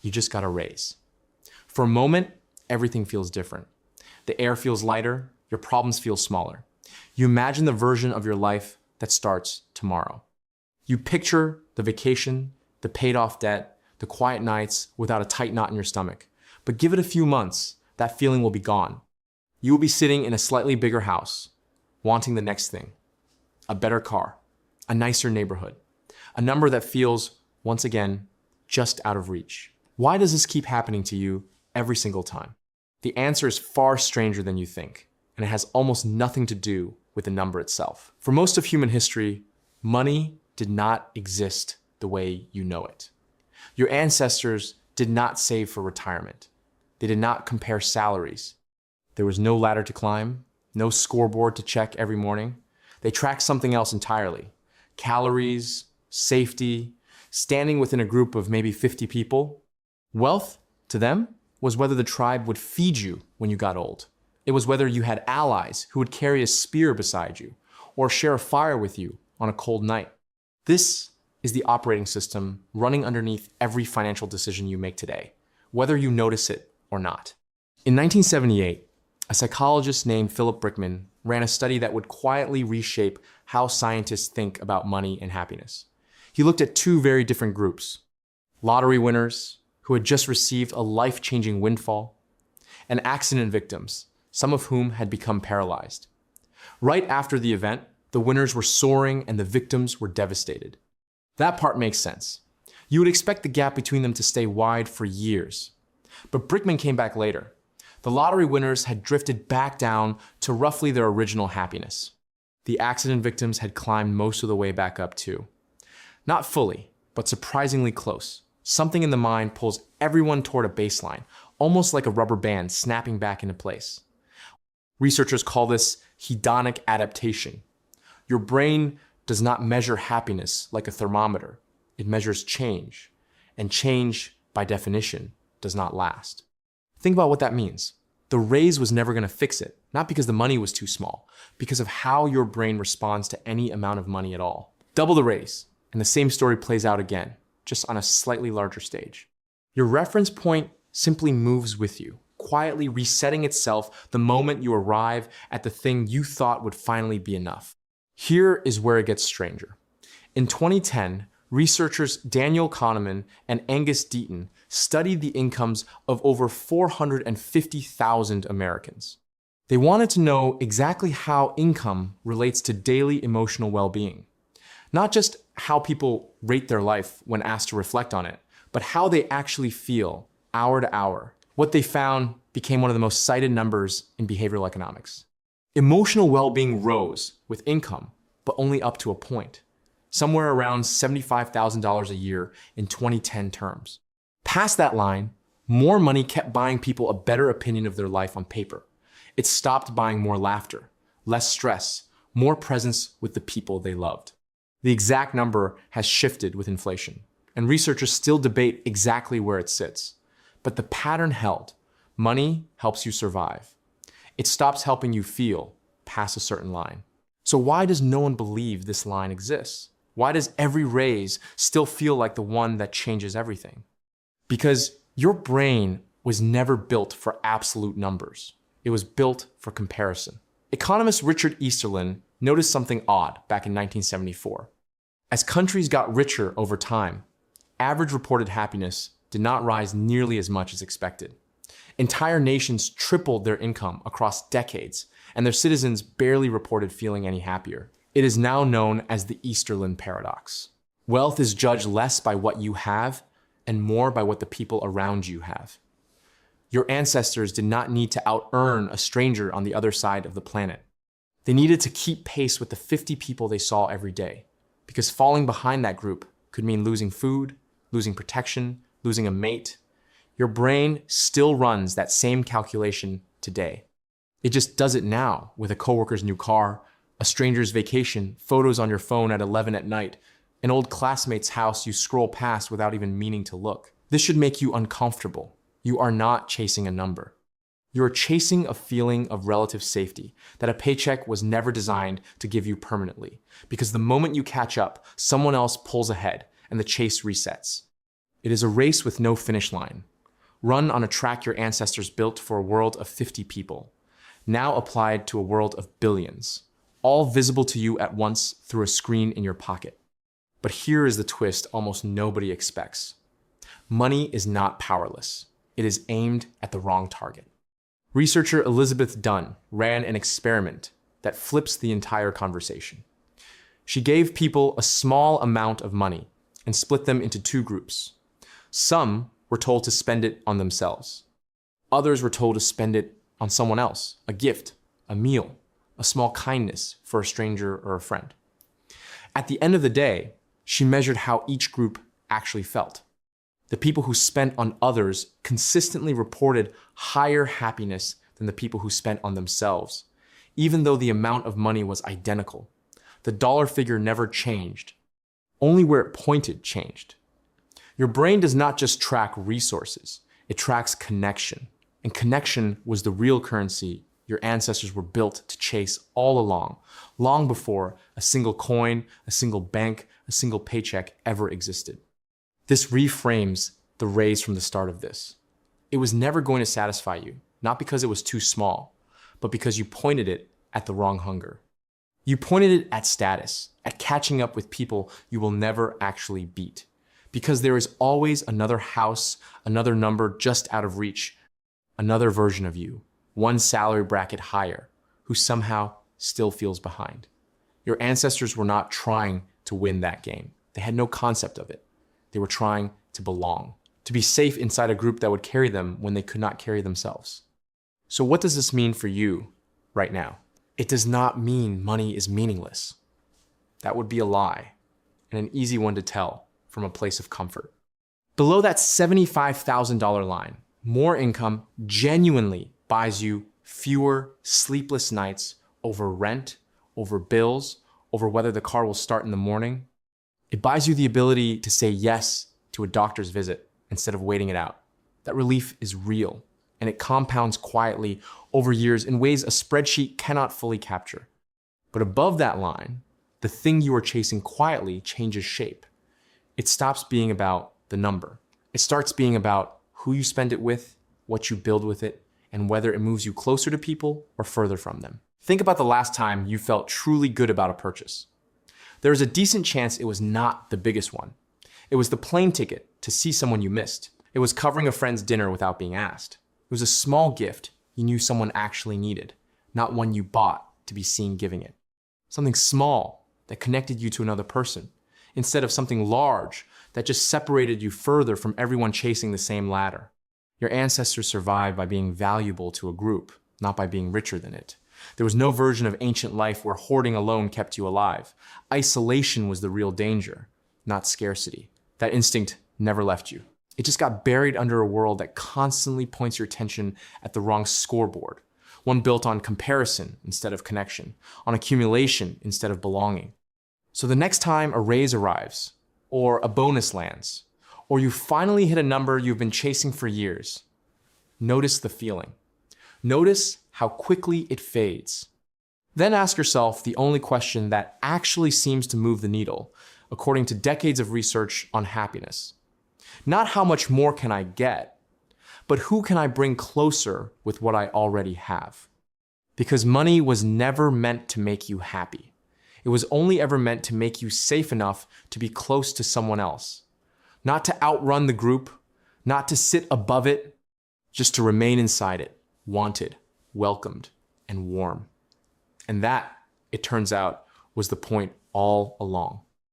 you just got a raise. For a moment, everything feels different. The air feels lighter, your problems feel smaller. You imagine the version of your life that starts tomorrow. You picture the vacation, the paid off debt, the quiet nights without a tight knot in your stomach. But give it a few months, that feeling will be gone. You will be sitting in a slightly bigger house, wanting the next thing. A better car, a nicer neighborhood, a number that feels, once again, just out of reach. Why does this keep happening to you every single time? The answer is far stranger than you think, and it has almost nothing to do with the number itself. For most of human history, money did not exist the way you know it. Your ancestors did not save for retirement. They did not compare salaries. There was no ladder to climb, no scoreboard to check every morning. They tracked something else entirely. Calories, safety, standing within a group of maybe 50 people. Wealth, to them, was whether the tribe would feed you when you got old. It was whether you had allies who would carry a spear beside you or share a fire with you on a cold night. This is the operating system running underneath every financial decision you make today, whether you notice it or not. In 1978, a psychologist named Philip Brickman ran a study that would quietly reshape how scientists think about money and happiness. He looked at two very different groups: lottery winners who had just received a life-changing windfall, and accident victims, some of whom had become paralyzed. Right after the event, the winners were soaring and the victims were devastated. That part makes sense. You would expect the gap between them to stay wide for years. But Brickman came back later. The lottery winners had drifted back down to roughly their original happiness. The accident victims had climbed most of the way back up too. Not fully, but surprisingly close. Something in the mind pulls everyone toward a baseline, almost like a rubber band snapping back into place. Researchers call this hedonic adaptation. Your brain does not measure happiness like a thermometer. It measures change, and change, by definition, does not last. Think about what that means. The raise was never going to fix it, not because the money was too small, because of how your brain responds to any amount of money at all. Double the raise, and the same story plays out again, just on a slightly larger stage. Your reference point simply moves with you, quietly resetting itself the moment you arrive at the thing you thought would finally be enough. Here is where it gets stranger. In 2010, researchers Daniel Kahneman and Angus Deaton studied the incomes of over 450,000 Americans. They wanted to know exactly how income relates to daily emotional well-being. Not just how people rate their life when asked to reflect on it, but how they actually feel hour to hour. What they found became one of the most cited numbers in behavioral economics. Emotional well-being rose with income, but only up to a point, somewhere around $75,000 a year in 2010 terms. Past that line, more money kept buying people a better opinion of their life on paper. It stopped buying more laughter, less stress, more presence with the people they loved. The exact number has shifted with inflation, and researchers still debate exactly where it sits. But the pattern held. Money helps you survive. It stops helping you feel past a certain line. So why does no one believe this line exists? Why does every raise still feel like the one that changes everything? Because your brain was never built for absolute numbers. It was built for comparison. Economist Richard Easterlin noticed something odd back in 1974. As countries got richer over time, average reported happiness did not rise nearly as much as expected. Entire nations tripled their income across decades, and their citizens barely reported feeling any happier. It is now known as the Easterlin paradox. Wealth is judged less by what you have and more by what the people around you have. Your ancestors did not need to out-earn a stranger on the other side of the planet. They needed to keep pace with the 50 people they saw every day, because falling behind that group could mean losing food, losing protection, losing a mate. Your brain still runs that same calculation today. It just does it now with a coworker's new car, a stranger's vacation, photos on your phone at 11 at night, an old classmate's house you scroll past without even meaning to look. This should make you uncomfortable. You are not chasing a number. You are chasing a feeling of relative safety that a paycheck was never designed to give you permanently, because the moment you catch up, someone else pulls ahead and the chase resets. It is a race with no finish line. Run on a track your ancestors built for a world of 50 people, now applied to a world of billions, all visible to you at once through a screen in your pocket. But here is the twist almost nobody expects. Money is not powerless. It is aimed at the wrong target. Researcher Elizabeth Dunn ran an experiment that flips the entire conversation. She gave people a small amount of money and split them into two groups. Some were told to spend it on themselves. Others were told to spend it on someone else, a gift, a meal, a small kindness for a stranger or a friend. At the end of the day, she measured how each group actually felt. The people who spent on others consistently reported higher happiness than the people who spent on themselves, even though the amount of money was identical. The dollar figure never changed. Only where it pointed changed. Your brain does not just track resources, it tracks connection. And connection was the real currency your ancestors were built to chase all along, long before a single coin, a single bank, a single paycheck ever existed. This reframes the raise from the start of this. It was never going to satisfy you, not because it was too small, but because you pointed it at the wrong hunger. You pointed it at status, at catching up with people you will never actually beat. Because there is always another house, another number just out of reach, another version of you, one salary bracket higher, who somehow still feels behind. Your ancestors were not trying to win that game. They had no concept of it. They were trying to belong, to be safe inside a group that would carry them when they could not carry themselves. So what does this mean for you right now? It does not mean money is meaningless. That would be a lie, and an easy one to tell from a place of comfort. Below that $75,000 line, more income genuinely buys you fewer sleepless nights over rent, over bills, over whether the car will start in the morning. It buys you the ability to say yes to a doctor's visit instead of waiting it out. That relief is real, and it compounds quietly over years in ways a spreadsheet cannot fully capture. But above that line, the thing you are chasing quietly changes shape. It stops being about the number. It starts being about who you spend it with, what you build with it, and whether it moves you closer to people or further from them. Think about the last time you felt truly good about a purchase. There is a decent chance it was not the biggest one. It was the plane ticket to see someone you missed. It was covering a friend's dinner without being asked. It was a small gift you knew someone actually needed, not one you bought to be seen giving it. Something small that connected you to another person, instead of something large that just separated you further from everyone chasing the same ladder. Your ancestors survived by being valuable to a group, not by being richer than it. There was no version of ancient life where hoarding alone kept you alive. Isolation was the real danger, not scarcity. That instinct never left you. It just got buried under a world that constantly points your attention at the wrong scoreboard, one built on comparison instead of connection, on accumulation instead of belonging. So the next time a raise arrives, or a bonus lands, or you finally hit a number you've been chasing for years, notice the feeling. Notice how quickly it fades. Then ask yourself the only question that actually seems to move the needle, according to decades of research on happiness. Not how much more can I get, but who can I bring closer with what I already have? Because money was never meant to make you happy. It was only ever meant to make you safe enough to be close to someone else. Not to outrun the group, not to sit above it, just to remain inside it, wanted, welcomed, and warm. And that, it turns out, was the point all along.